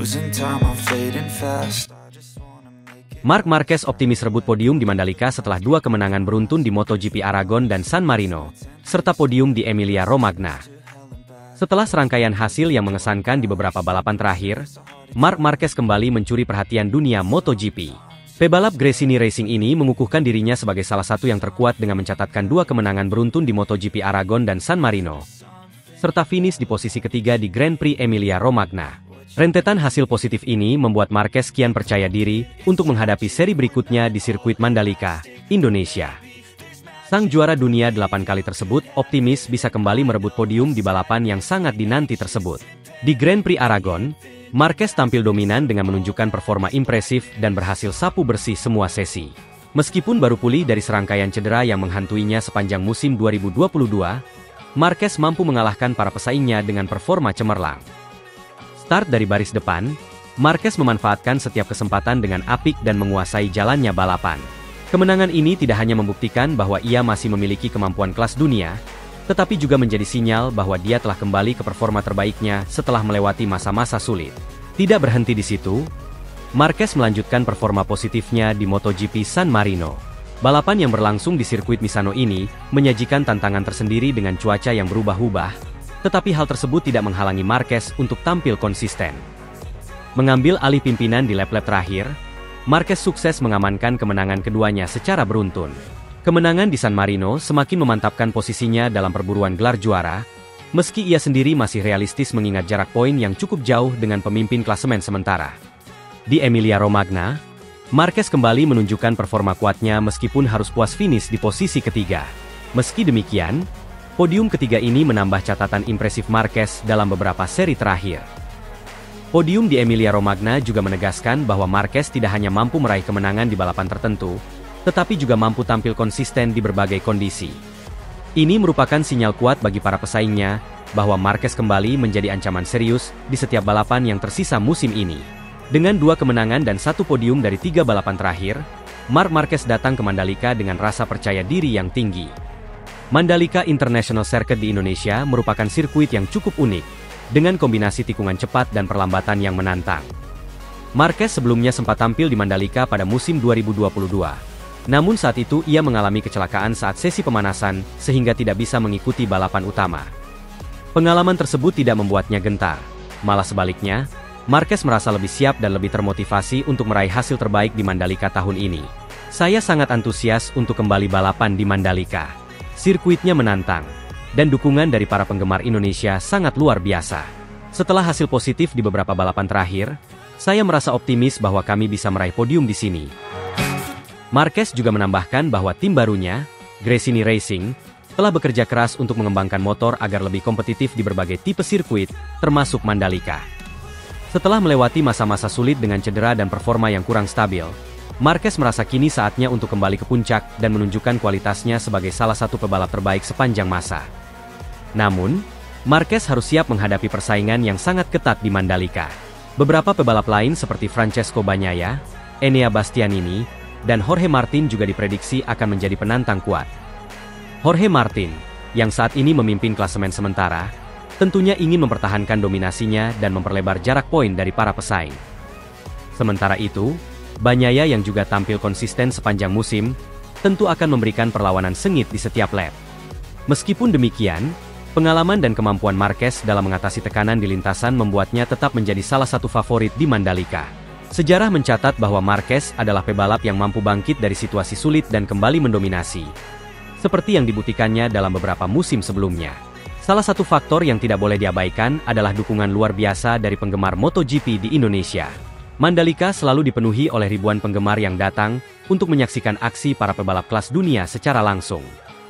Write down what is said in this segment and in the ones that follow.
Losing time, I'm fading fast. Marc Marquez optimis rebut podium di Mandalika setelah 2 kemenangan beruntun di MotoGP Aragon dan San Marino, serta podium di Emilia-Romagna. Setelah serangkaian hasil yang mengesankan di beberapa balapan terakhir, Marc Marquez kembali mencuri perhatian dunia MotoGP. Pebalap Gresini Racing ini mengukuhkan dirinya sebagai salah satu yang terkuat dengan mencatatkan 2 kemenangan beruntun di MotoGP Aragon dan San Marino, serta finish di posisi ketiga di Grand Prix Emilia-Romagna. Rentetan hasil positif ini membuat Marquez kian percaya diri untuk menghadapi seri berikutnya di sirkuit Mandalika, Indonesia. Sang juara dunia 8 kali tersebut optimis bisa kembali merebut podium di balapan yang sangat dinanti tersebut. Di Grand Prix Aragon, Marquez tampil dominan dengan menunjukkan performa impresif dan berhasil sapu bersih semua sesi. Meskipun baru pulih dari serangkaian cedera yang menghantuinya sepanjang musim 2022, Marquez mampu mengalahkan para pesaingnya dengan performa cemerlang. Start dari baris depan, Marquez memanfaatkan setiap kesempatan dengan apik dan menguasai jalannya balapan. Kemenangan ini tidak hanya membuktikan bahwa ia masih memiliki kemampuan kelas dunia, tetapi juga menjadi sinyal bahwa dia telah kembali ke performa terbaiknya setelah melewati masa-masa sulit. Tidak berhenti di situ, Marquez melanjutkan performa positifnya di MotoGP San Marino. Balapan yang berlangsung di sirkuit Misano ini menyajikan tantangan tersendiri dengan cuaca yang berubah-ubah, tetapi hal tersebut tidak menghalangi Marquez untuk tampil konsisten. Mengambil alih pimpinan di lap-lap terakhir, Marquez sukses mengamankan kemenangan keduanya secara beruntun. Kemenangan di San Marino semakin memantapkan posisinya dalam perburuan gelar juara, meski ia sendiri masih realistis mengingat jarak poin yang cukup jauh dengan pemimpin klasemen sementara. Di Emilia-Romagna, Marquez kembali menunjukkan performa kuatnya meskipun harus puas finish di posisi ketiga. Meski demikian, podium ketiga ini menambah catatan impresif Marquez dalam beberapa seri terakhir. Podium di Emilia-Romagna juga menegaskan bahwa Marquez tidak hanya mampu meraih kemenangan di balapan tertentu, tetapi juga mampu tampil konsisten di berbagai kondisi. Ini merupakan sinyal kuat bagi para pesaingnya, bahwa Marquez kembali menjadi ancaman serius di setiap balapan yang tersisa musim ini. Dengan 2 kemenangan dan 1 podium dari 3 balapan terakhir, Marc Marquez datang ke Mandalika dengan rasa percaya diri yang tinggi. Mandalika International Circuit di Indonesia merupakan sirkuit yang cukup unik, dengan kombinasi tikungan cepat dan perlambatan yang menantang. Marquez sebelumnya sempat tampil di Mandalika pada musim 2022. Namun saat itu ia mengalami kecelakaan saat sesi pemanasan, sehingga tidak bisa mengikuti balapan utama. Pengalaman tersebut tidak membuatnya gentar. Malah sebaliknya, Marquez merasa lebih siap dan lebih termotivasi untuk meraih hasil terbaik di Mandalika tahun ini. Saya sangat antusias untuk kembali balapan di Mandalika. Sirkuitnya menantang, dan dukungan dari para penggemar Indonesia sangat luar biasa. Setelah hasil positif di beberapa balapan terakhir, saya merasa optimis bahwa kami bisa meraih podium di sini. Marquez juga menambahkan bahwa tim barunya, Gresini Racing, telah bekerja keras untuk mengembangkan motor agar lebih kompetitif di berbagai tipe sirkuit, termasuk Mandalika. Setelah melewati masa-masa sulit dengan cedera dan performa yang kurang stabil, Marquez merasa kini saatnya untuk kembali ke puncak dan menunjukkan kualitasnya sebagai salah satu pebalap terbaik sepanjang masa. Namun, Marquez harus siap menghadapi persaingan yang sangat ketat di Mandalika. Beberapa pebalap lain seperti Francesco Bagnaia, Enea Bastianini, dan Jorge Martin juga diprediksi akan menjadi penantang kuat. Jorge Martin, yang saat ini memimpin klasemen sementara, tentunya ingin mempertahankan dominasinya dan memperlebar jarak poin dari para pesaing. Sementara itu, Bagnaia yang juga tampil konsisten sepanjang musim, tentu akan memberikan perlawanan sengit di setiap lap. Meskipun demikian, pengalaman dan kemampuan Marquez dalam mengatasi tekanan di lintasan membuatnya tetap menjadi salah satu favorit di Mandalika. Sejarah mencatat bahwa Marquez adalah pebalap yang mampu bangkit dari situasi sulit dan kembali mendominasi, seperti yang dibuktikannya dalam beberapa musim sebelumnya. Salah satu faktor yang tidak boleh diabaikan adalah dukungan luar biasa dari penggemar MotoGP di Indonesia. Mandalika selalu dipenuhi oleh ribuan penggemar yang datang untuk menyaksikan aksi para pebalap kelas dunia secara langsung.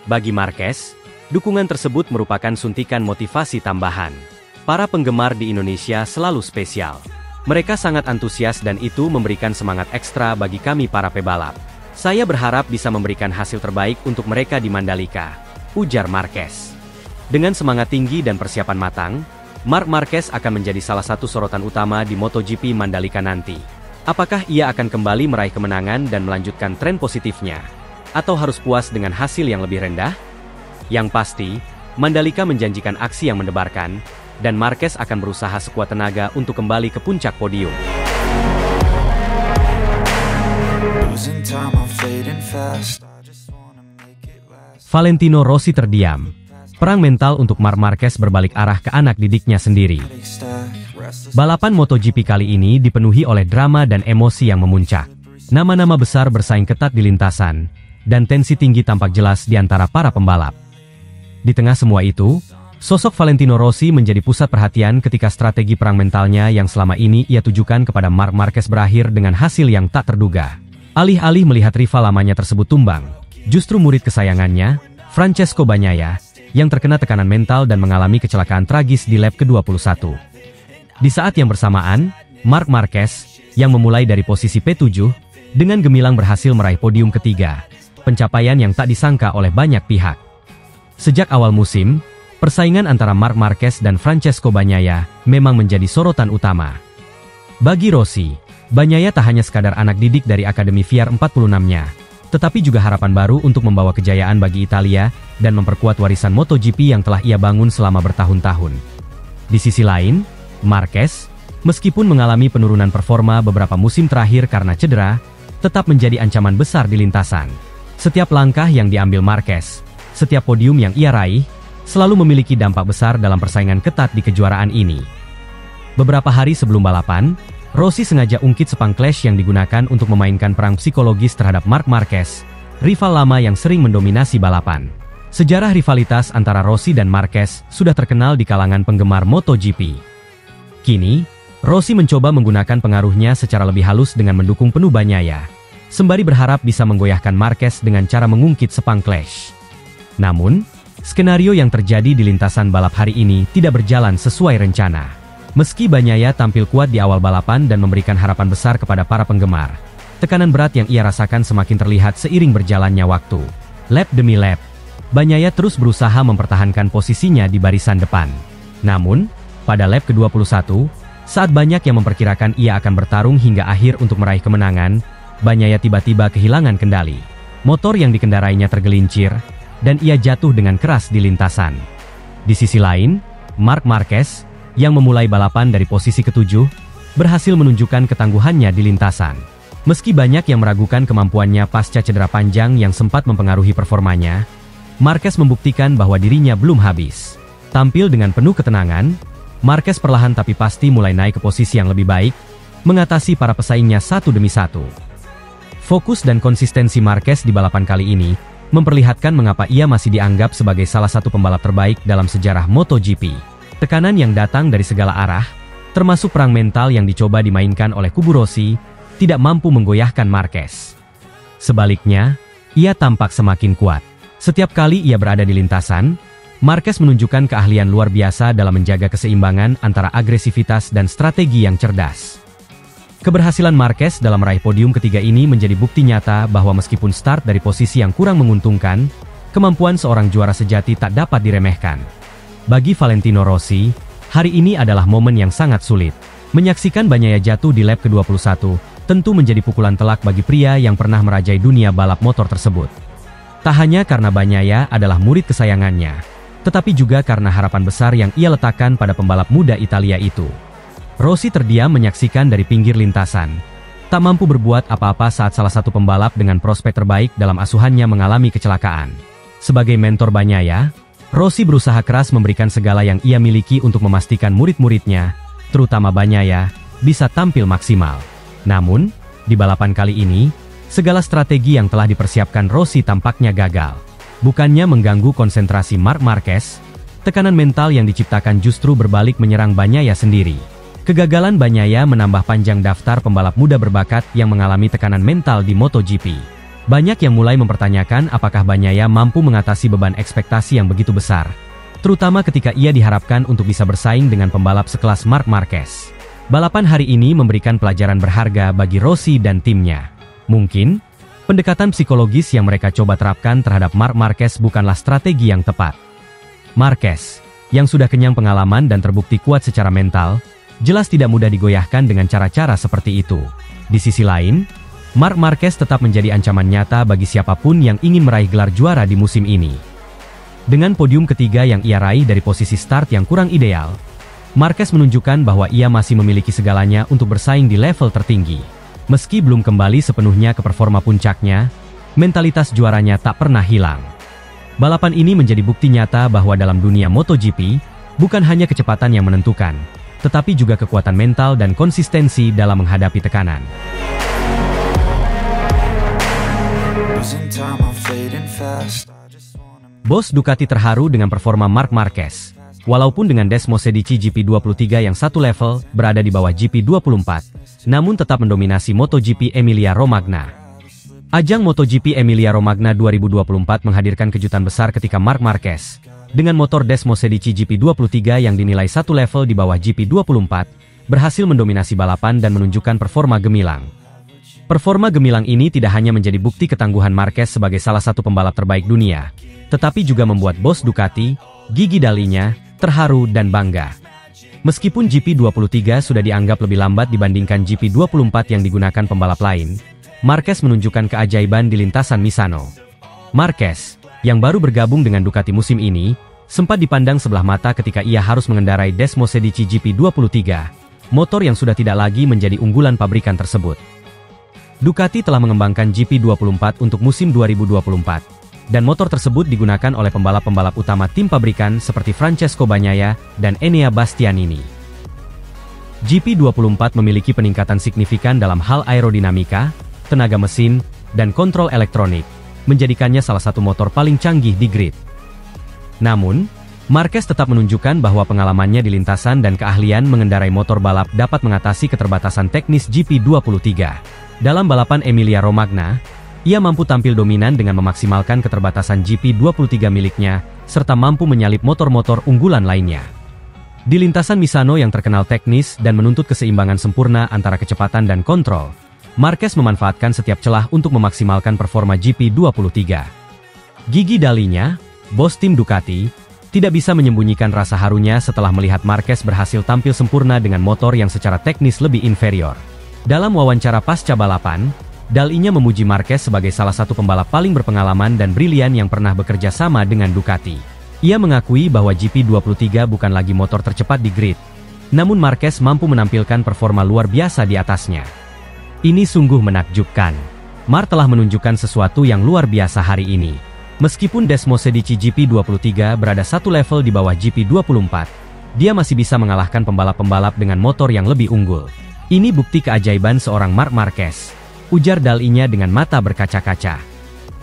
Bagi Marquez, dukungan tersebut merupakan suntikan motivasi tambahan. Para penggemar di Indonesia selalu spesial. Mereka sangat antusias dan itu memberikan semangat ekstra bagi kami para pebalap. Saya berharap bisa memberikan hasil terbaik untuk mereka di Mandalika, ujar Marquez. Dengan semangat tinggi dan persiapan matang, Marc Marquez akan menjadi salah satu sorotan utama di MotoGP Mandalika nanti. Apakah ia akan kembali meraih kemenangan dan melanjutkan tren positifnya? Atau harus puas dengan hasil yang lebih rendah? Yang pasti, Mandalika menjanjikan aksi yang mendebarkan, dan Marquez akan berusaha sekuat tenaga untuk kembali ke puncak podium. Valentino Rossi terdiam. Perang mental untuk Marc Marquez berbalik arah ke anak didiknya sendiri. Balapan MotoGP kali ini dipenuhi oleh drama dan emosi yang memuncak. Nama-nama besar bersaing ketat di lintasan, dan tensi tinggi tampak jelas di antara para pembalap. Di tengah semua itu, sosok Valentino Rossi menjadi pusat perhatian ketika strategi perang mentalnya yang selama ini ia tujukan kepada Marc Marquez berakhir dengan hasil yang tak terduga. Alih-alih melihat rival lamanya tersebut tumbang, justru murid kesayangannya, Francesco Bagnaia, yang terkena tekanan mental dan mengalami kecelakaan tragis di lap ke-21. Di saat yang bersamaan, Marc Marquez, yang memulai dari posisi P7, dengan gemilang berhasil meraih podium ketiga, pencapaian yang tak disangka oleh banyak pihak. Sejak awal musim, persaingan antara Marc Marquez dan Francesco Bagnaia memang menjadi sorotan utama. Bagi Rossi, Bagnaia tak hanya sekadar anak didik dari Akademi VR 46-nya, tetapi juga harapan baru untuk membawa kejayaan bagi Italia dan memperkuat warisan MotoGP yang telah ia bangun selama bertahun-tahun. Di sisi lain, Marquez, meskipun mengalami penurunan performa beberapa musim terakhir karena cedera, tetap menjadi ancaman besar di lintasan. Setiap langkah yang diambil Marquez, setiap podium yang ia raih, selalu memiliki dampak besar dalam persaingan ketat di kejuaraan ini. Beberapa hari sebelum balapan, Rossi sengaja ungkit sepang clash yang digunakan untuk memainkan perang psikologis terhadap Marc Marquez, rival lama yang sering mendominasi balapan. Sejarah rivalitas antara Rossi dan Marquez sudah terkenal di kalangan penggemar MotoGP. Kini, Rossi mencoba menggunakan pengaruhnya secara lebih halus dengan mendukung penuh Bagnaia, sembari berharap bisa menggoyahkan Marquez dengan cara mengungkit sepang clash. Namun, skenario yang terjadi di lintasan balap hari ini tidak berjalan sesuai rencana. Meski Bagnaia tampil kuat di awal balapan dan memberikan harapan besar kepada para penggemar, tekanan berat yang ia rasakan semakin terlihat seiring berjalannya waktu. Lap demi lap, Bagnaia terus berusaha mempertahankan posisinya di barisan depan. Namun, pada lap ke-21, saat banyak yang memperkirakan ia akan bertarung hingga akhir untuk meraih kemenangan, Bagnaia tiba-tiba kehilangan kendali. Motor yang dikendarainya tergelincir, dan ia jatuh dengan keras di lintasan. Di sisi lain, Marc Marquez, yang memulai balapan dari posisi ke-7, berhasil menunjukkan ketangguhannya di lintasan. Meski banyak yang meragukan kemampuannya pasca cedera panjang yang sempat mempengaruhi performanya, Marquez membuktikan bahwa dirinya belum habis. Tampil dengan penuh ketenangan, Marquez perlahan tapi pasti mulai naik ke posisi yang lebih baik, mengatasi para pesaingnya satu demi satu. Fokus dan konsistensi Marquez di balapan kali ini memperlihatkan mengapa ia masih dianggap sebagai salah satu pembalap terbaik dalam sejarah MotoGP. Tekanan yang datang dari segala arah, termasuk perang mental yang dicoba dimainkan oleh kubu Rossi, tidak mampu menggoyahkan Marquez. Sebaliknya, ia tampak semakin kuat. Setiap kali ia berada di lintasan, Marquez menunjukkan keahlian luar biasa dalam menjaga keseimbangan antara agresivitas dan strategi yang cerdas. Keberhasilan Marquez dalam meraih podium ketiga ini menjadi bukti nyata bahwa meskipun start dari posisi yang kurang menguntungkan, kemampuan seorang juara sejati tak dapat diremehkan. Bagi Valentino Rossi, hari ini adalah momen yang sangat sulit. Menyaksikan Bagnaia jatuh di lap ke-21, tentu menjadi pukulan telak bagi pria yang pernah merajai dunia balap motor tersebut. Tak hanya karena Bagnaia adalah murid kesayangannya, tetapi juga karena harapan besar yang ia letakkan pada pembalap muda Italia itu. Rossi terdiam menyaksikan dari pinggir lintasan, tak mampu berbuat apa-apa saat salah satu pembalap dengan prospek terbaik dalam asuhannya mengalami kecelakaan. Sebagai mentor Bagnaia, Rossi berusaha keras memberikan segala yang ia miliki untuk memastikan murid-muridnya, terutama Bagnaia, bisa tampil maksimal. Namun, di balapan kali ini, segala strategi yang telah dipersiapkan Rossi tampaknya gagal. Bukannya mengganggu konsentrasi Marc Marquez, tekanan mental yang diciptakan justru berbalik menyerang Bagnaia sendiri. Kegagalan Bagnaia menambah panjang daftar pembalap muda berbakat yang mengalami tekanan mental di MotoGP. Banyak yang mulai mempertanyakan apakah Bagnaia mampu mengatasi beban ekspektasi yang begitu besar, terutama ketika ia diharapkan untuk bisa bersaing dengan pembalap sekelas Marc Marquez. Balapan hari ini memberikan pelajaran berharga bagi Rossi dan timnya. Mungkin, pendekatan psikologis yang mereka coba terapkan terhadap Marc Marquez bukanlah strategi yang tepat. Marquez, yang sudah kenyang pengalaman dan terbukti kuat secara mental, jelas tidak mudah digoyahkan dengan cara-cara seperti itu. Di sisi lain, Marc Marquez tetap menjadi ancaman nyata bagi siapapun yang ingin meraih gelar juara di musim ini. Dengan podium ketiga yang ia raih dari posisi start yang kurang ideal, Marquez menunjukkan bahwa ia masih memiliki segalanya untuk bersaing di level tertinggi. Meski belum kembali sepenuhnya ke performa puncaknya, mentalitas juaranya tak pernah hilang. Balapan ini menjadi bukti nyata bahwa dalam dunia MotoGP, bukan hanya kecepatan yang menentukan, tetapi juga kekuatan mental dan konsistensi dalam menghadapi tekanan. Bos Ducati terharu dengan performa Marc Marquez. Walaupun dengan Desmosedici GP23 yang satu level, berada di bawah GP24, namun tetap mendominasi MotoGP Emilia-Romagna. Ajang MotoGP Emilia-Romagna 2024 menghadirkan kejutan besar ketika Marc Marquez, dengan motor Desmosedici GP23 yang dinilai satu level di bawah GP24, berhasil mendominasi balapan dan menunjukkan performa gemilang. Performa gemilang ini tidak hanya menjadi bukti ketangguhan Marquez sebagai salah satu pembalap terbaik dunia, tetapi juga membuat bos Ducati, Gigi Dalinya, terharu dan bangga. Meskipun GP23 sudah dianggap lebih lambat dibandingkan GP24 yang digunakan pembalap lain, Marquez menunjukkan keajaiban di lintasan Misano. Marquez, yang baru bergabung dengan Ducati musim ini, sempat dipandang sebelah mata ketika ia harus mengendarai Desmosedici GP23, motor yang sudah tidak lagi menjadi unggulan pabrikan tersebut. Ducati telah mengembangkan GP24 untuk musim 2024. Dan motor tersebut digunakan oleh pembalap-pembalap utama tim pabrikan seperti Francesco Bagnaia dan Enea Bastianini. GP24 memiliki peningkatan signifikan dalam hal aerodinamika, tenaga mesin, dan kontrol elektronik, menjadikannya salah satu motor paling canggih di grid. Namun, Marquez tetap menunjukkan bahwa pengalamannya di lintasan dan keahlian mengendarai motor balap dapat mengatasi keterbatasan teknis GP23. Dalam balapan Emilia-Romagna, ia mampu tampil dominan dengan memaksimalkan keterbatasan GP23 miliknya, serta mampu menyalip motor-motor unggulan lainnya. Di lintasan Misano yang terkenal teknis dan menuntut keseimbangan sempurna antara kecepatan dan kontrol, Marquez memanfaatkan setiap celah untuk memaksimalkan performa GP23. Gigi Dalinya, bos tim Ducati, tidak bisa menyembunyikan rasa harunya setelah melihat Marquez berhasil tampil sempurna dengan motor yang secara teknis lebih inferior. Dalam wawancara pasca balapan, Dalinya memuji Marquez sebagai salah satu pembalap paling berpengalaman dan brilian yang pernah bekerja sama dengan Ducati. Ia mengakui bahwa GP23 bukan lagi motor tercepat di grid, namun Marquez mampu menampilkan performa luar biasa di atasnya. Ini sungguh menakjubkan. Mar telah menunjukkan sesuatu yang luar biasa hari ini. Meskipun Desmosedici GP23 berada satu level di bawah GP24, dia masih bisa mengalahkan pembalap-pembalap dengan motor yang lebih unggul. Ini bukti keajaiban seorang Marc Marquez, ujar Dalinya dengan mata berkaca-kaca.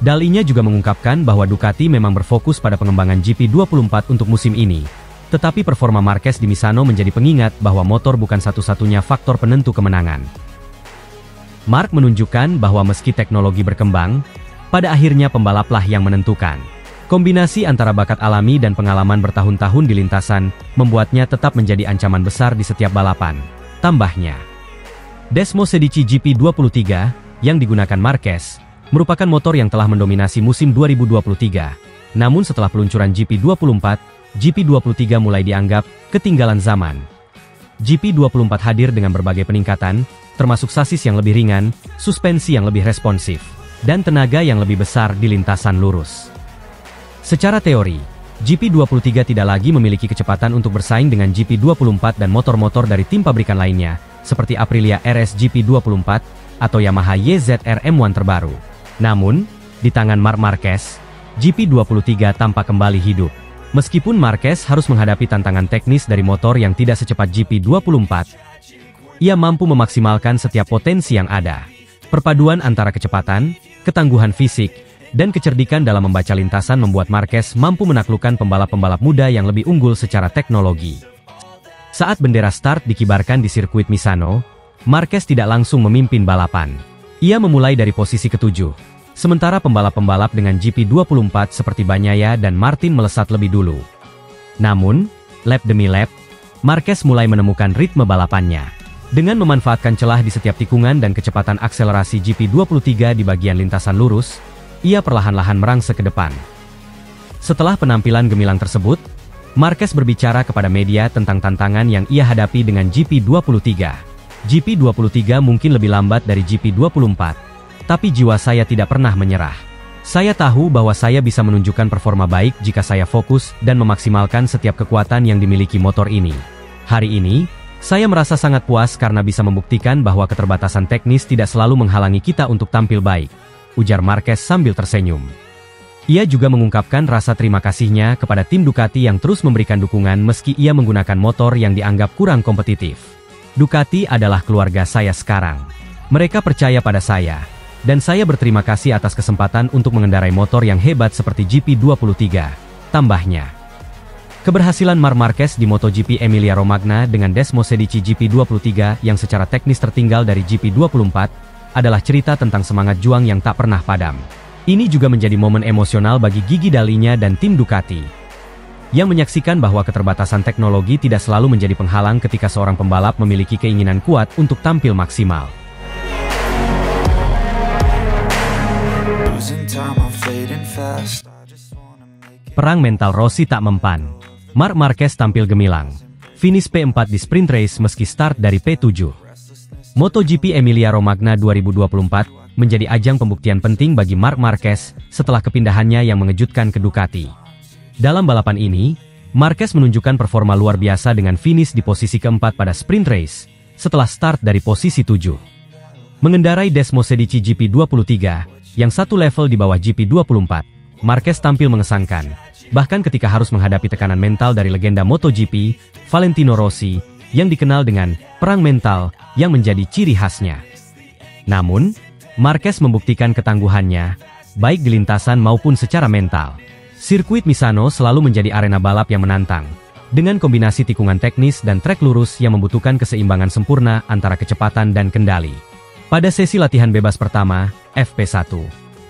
Dalinya juga mengungkapkan bahwa Ducati memang berfokus pada pengembangan GP24 untuk musim ini. Tetapi performa Marquez di Misano menjadi pengingat bahwa motor bukan satu-satunya faktor penentu kemenangan. Marc menunjukkan bahwa meski teknologi berkembang, pada akhirnya pembalaplah yang menentukan. Kombinasi antara bakat alami dan pengalaman bertahun-tahun di lintasan, membuatnya tetap menjadi ancaman besar di setiap balapan. Tambahnya, Desmosedici GP23, yang digunakan Marquez, merupakan motor yang telah mendominasi musim 2023. Namun setelah peluncuran GP24, GP23 mulai dianggap ketinggalan zaman. GP24 hadir dengan berbagai peningkatan, termasuk sasis yang lebih ringan, suspensi yang lebih responsif, dan tenaga yang lebih besar di lintasan lurus. Secara teori, GP23 tidak lagi memiliki kecepatan untuk bersaing dengan GP24 dan motor-motor dari tim pabrikan lainnya, seperti Aprilia RS GP24 atau Yamaha YZR M1 terbaru. Namun, di tangan Marc Marquez, GP23 tampak kembali hidup. Meskipun Marquez harus menghadapi tantangan teknis dari motor yang tidak secepat GP24, ia mampu memaksimalkan setiap potensi yang ada. Perpaduan antara kecepatan, ketangguhan fisik, dan kecerdikan dalam membaca lintasan membuat Marquez mampu menaklukkan pembalap-pembalap muda yang lebih unggul secara teknologi. Saat bendera start dikibarkan di sirkuit Misano, Marquez tidak langsung memimpin balapan. Ia memulai dari posisi ketujuh, sementara pembalap-pembalap dengan GP24 seperti Bagnaia dan Martin melesat lebih dulu. Namun, lap demi lap, Marquez mulai menemukan ritme balapannya. Dengan memanfaatkan celah di setiap tikungan dan kecepatan akselerasi GP23 di bagian lintasan lurus, ia perlahan-lahan merangsek ke depan. Setelah penampilan gemilang tersebut, Marquez berbicara kepada media tentang tantangan yang ia hadapi dengan GP23. GP23 mungkin lebih lambat dari GP24, tapi jiwa saya tidak pernah menyerah. Saya tahu bahwa saya bisa menunjukkan performa baik jika saya fokus dan memaksimalkan setiap kekuatan yang dimiliki motor ini. Hari ini, saya merasa sangat puas karena bisa membuktikan bahwa keterbatasan teknis tidak selalu menghalangi kita untuk tampil baik, ujar Marquez sambil tersenyum. Ia juga mengungkapkan rasa terima kasihnya kepada tim Ducati yang terus memberikan dukungan meski ia menggunakan motor yang dianggap kurang kompetitif. Ducati adalah keluarga saya sekarang. Mereka percaya pada saya, dan saya berterima kasih atas kesempatan untuk mengendarai motor yang hebat seperti GP23, tambahnya. Keberhasilan Marc Marquez di MotoGP Emilia-Romagna dengan Desmosedici GP23 yang secara teknis tertinggal dari GP24 adalah cerita tentang semangat juang yang tak pernah padam. Ini juga menjadi momen emosional bagi Gigi Dalinya dan tim Ducati, yang menyaksikan bahwa keterbatasan teknologi tidak selalu menjadi penghalang ketika seorang pembalap memiliki keinginan kuat untuk tampil maksimal. Perang mental Rossi tak mempan. Marc Marquez tampil gemilang. Finish P4 di sprint race meski start dari P7. MotoGP Emilia-Romagna 2024 menjadi ajang pembuktian penting bagi Marc Marquez setelah kepindahannya yang mengejutkan ke Ducati. Dalam balapan ini, Marquez menunjukkan performa luar biasa dengan finish di posisi keempat pada sprint race, setelah start dari posisi 7. Mengendarai Desmosedici GP23, yang satu level di bawah GP24, Marquez tampil mengesankan, bahkan ketika harus menghadapi tekanan mental dari legenda MotoGP, Valentino Rossi, yang dikenal dengan perang mental yang menjadi ciri khasnya. Namun, Marquez membuktikan ketangguhannya, baik di lintasan maupun secara mental. Sirkuit Misano selalu menjadi arena balap yang menantang, dengan kombinasi tikungan teknis dan trek lurus yang membutuhkan keseimbangan sempurna antara kecepatan dan kendali. Pada sesi latihan bebas pertama, FP1,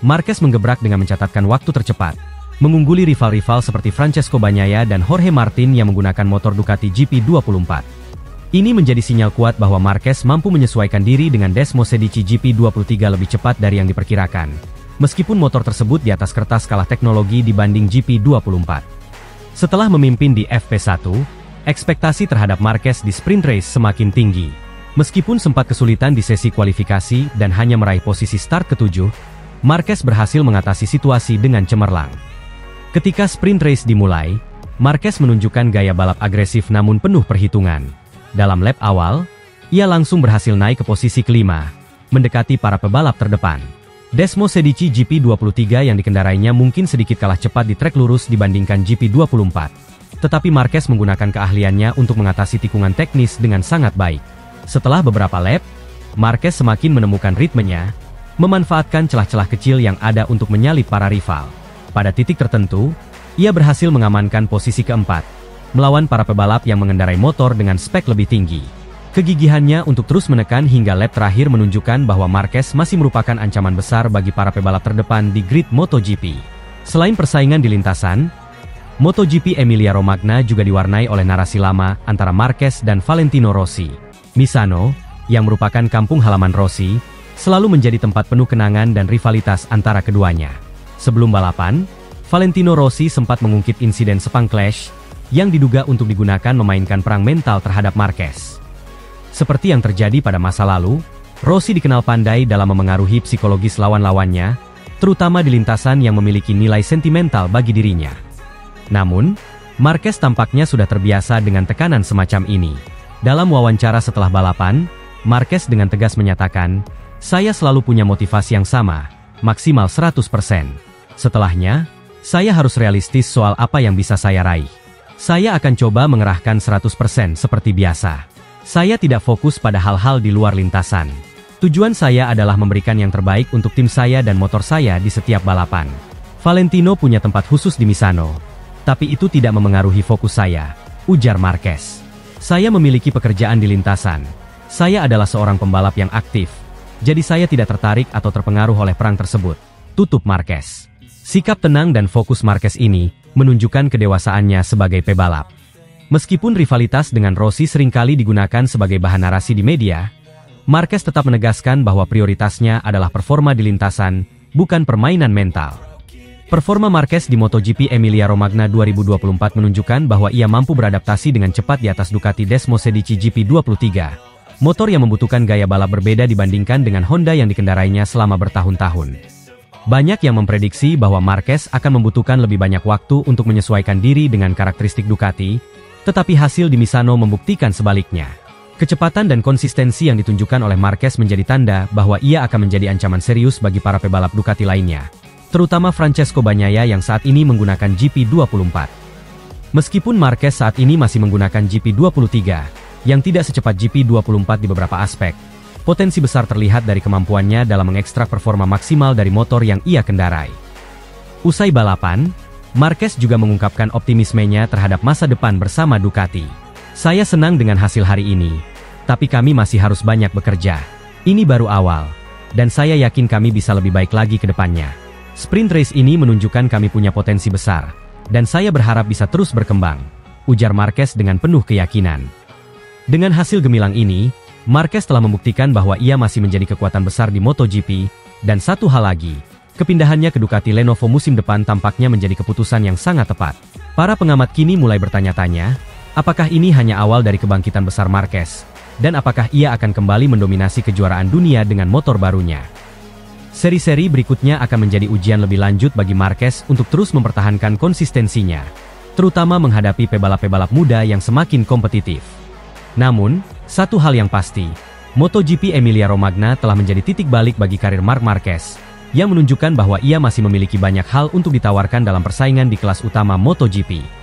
Marquez menggebrak dengan mencatatkan waktu tercepat, mengungguli rival-rival seperti Francesco Bagnaia dan Jorge Martin yang menggunakan motor Ducati GP24. Ini menjadi sinyal kuat bahwa Marquez mampu menyesuaikan diri dengan Desmosedici GP23 lebih cepat dari yang diperkirakan, meskipun motor tersebut di atas kertas kalah teknologi dibanding GP24. Setelah memimpin di FP1, ekspektasi terhadap Marquez di sprint race semakin tinggi. Meskipun sempat kesulitan di sesi kualifikasi dan hanya meraih posisi start ke-7, Marquez berhasil mengatasi situasi dengan cemerlang. Ketika sprint race dimulai, Marquez menunjukkan gaya balap agresif namun penuh perhitungan. Dalam lap awal, ia langsung berhasil naik ke posisi kelima, mendekati para pebalap terdepan. Desmosedici GP23 yang dikendarainya mungkin sedikit kalah cepat di trek lurus dibandingkan GP24. Tetapi Marquez menggunakan keahliannya untuk mengatasi tikungan teknis dengan sangat baik. Setelah beberapa lap, Marquez semakin menemukan ritmenya, memanfaatkan celah-celah kecil yang ada untuk menyalip para rival. Pada titik tertentu, ia berhasil mengamankan posisi keempat, melawan para pebalap yang mengendarai motor dengan spek lebih tinggi. Kegigihannya untuk terus menekan hingga lap terakhir menunjukkan bahwa Marquez masih merupakan ancaman besar bagi para pebalap terdepan di grid MotoGP. Selain persaingan di lintasan, MotoGP Emilia-Romagna juga diwarnai oleh narasi lama antara Marquez dan Valentino Rossi. Misano, yang merupakan kampung halaman Rossi, selalu menjadi tempat penuh kenangan dan rivalitas antara keduanya. Sebelum balapan, Valentino Rossi sempat mengungkit insiden Sepang Clash, yang diduga untuk digunakan memainkan perang mental terhadap Marquez. Seperti yang terjadi pada masa lalu, Rossi dikenal pandai dalam memengaruhi psikologis lawan-lawannya, terutama di lintasan yang memiliki nilai sentimental bagi dirinya. Namun, Marquez tampaknya sudah terbiasa dengan tekanan semacam ini. Dalam wawancara setelah balapan, Marquez dengan tegas menyatakan, "Saya selalu punya motivasi yang sama, maksimal 100%. Setelahnya, saya harus realistis soal apa yang bisa saya raih. Saya akan coba mengerahkan 100% seperti biasa. Saya tidak fokus pada hal-hal di luar lintasan. Tujuan saya adalah memberikan yang terbaik untuk tim saya dan motor saya di setiap balapan." Valentino punya tempat khusus di Misano, tapi itu tidak memengaruhi fokus saya, ujar Marquez. "Saya memiliki pekerjaan di lintasan. Saya adalah seorang pembalap yang aktif, jadi saya tidak tertarik atau terpengaruh oleh perang tersebut," tutup Marquez. Sikap tenang dan fokus Marquez ini menunjukkan kedewasaannya sebagai pebalap. Meskipun rivalitas dengan Rossi seringkali digunakan sebagai bahan narasi di media, Marquez tetap menegaskan bahwa prioritasnya adalah performa di lintasan, bukan permainan mental. Performa Marquez di MotoGP Emilia-Romagna 2024 menunjukkan bahwa ia mampu beradaptasi dengan cepat di atas Ducati Desmosedici GP23, motor yang membutuhkan gaya balap berbeda dibandingkan dengan Honda yang dikendarainya selama bertahun-tahun. Banyak yang memprediksi bahwa Marquez akan membutuhkan lebih banyak waktu untuk menyesuaikan diri dengan karakteristik Ducati, Tetapi hasil di Misano membuktikan sebaliknya. Kecepatan dan konsistensi yang ditunjukkan oleh Marquez menjadi tanda bahwa ia akan menjadi ancaman serius bagi para pebalap Ducati lainnya, terutama Francesco Bagnaia yang saat ini menggunakan GP24. Meskipun Marquez saat ini masih menggunakan GP23, yang tidak secepat GP24 di beberapa aspek, potensi besar terlihat dari kemampuannya dalam mengekstrak performa maksimal dari motor yang ia kendarai. Usai balapan, Marquez juga mengungkapkan optimismenya terhadap masa depan bersama Ducati. Saya senang dengan hasil hari ini, tapi kami masih harus banyak bekerja. Ini baru awal, dan saya yakin kami bisa lebih baik lagi ke depannya. Sprint race ini menunjukkan kami punya potensi besar, dan saya berharap bisa terus berkembang, ujar Marquez dengan penuh keyakinan. Dengan hasil gemilang ini, Marquez telah membuktikan bahwa ia masih menjadi kekuatan besar di MotoGP, dan satu hal lagi, kepindahannya ke Ducati Lenovo musim depan tampaknya menjadi keputusan yang sangat tepat. Para pengamat kini mulai bertanya-tanya, apakah ini hanya awal dari kebangkitan besar Marquez, dan apakah ia akan kembali mendominasi kejuaraan dunia dengan motor barunya. Seri-seri berikutnya akan menjadi ujian lebih lanjut bagi Marquez untuk terus mempertahankan konsistensinya, terutama menghadapi pebalap-pebalap muda yang semakin kompetitif. Namun, satu hal yang pasti, MotoGP Emilia-Romagna telah menjadi titik balik bagi karir Marc Marquez, yang menunjukkan bahwa ia masih memiliki banyak hal untuk ditawarkan dalam persaingan di kelas utama MotoGP.